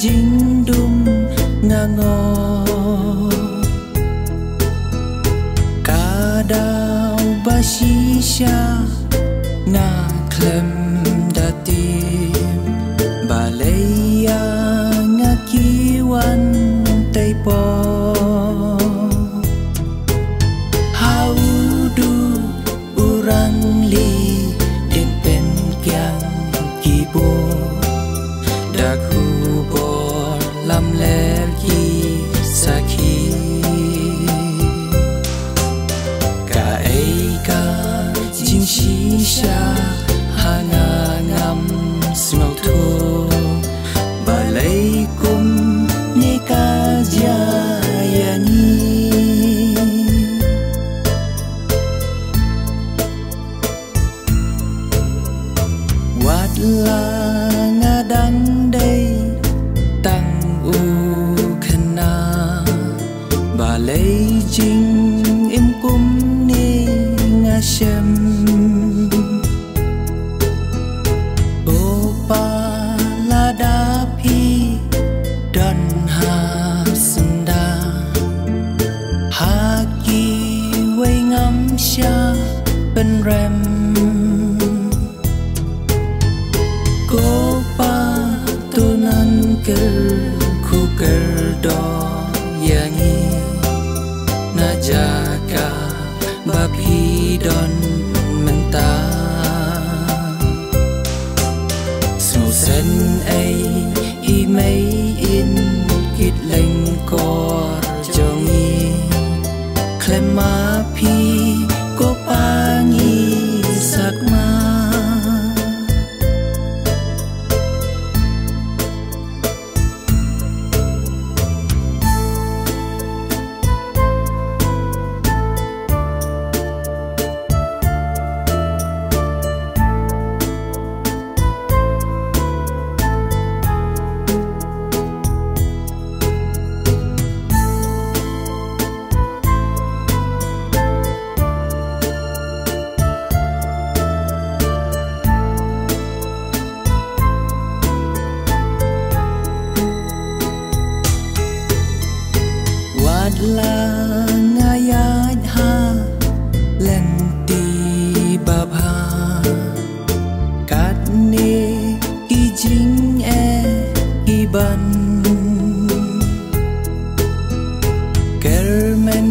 Jing dum ngango kadau basisya na klem dati balaya ngakiwan taipo haudu urang li den pen kyang kibo dakhu lam ler ki sakhi ka ai ka jing shi sha hana ngam smau thu balai kum ni ka ja yani wat la ngadang dai tang balai jing im kum ni ngasem opa ladapi dan ha senda haki wei ngam sha pen rem kopa tunan ker ku ker do yangi jaga babi don menta susen ai i mei in kit leng kor jongi klema pi ko pangi sakma la ngayat ha lenti babha kat ne ki jing ki ban kermen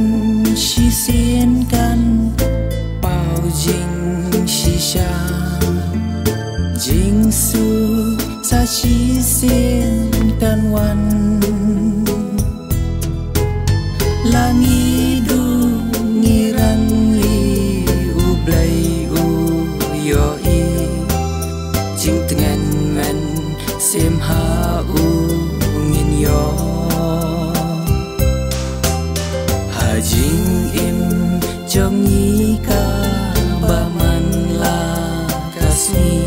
shi sien kan pau jing shisha jing su sa shi sien kan wan langi du ngirang li ublai u yo i jing tengan men sem ha u ngin yo ha jing im jong ni ka ba man la kasih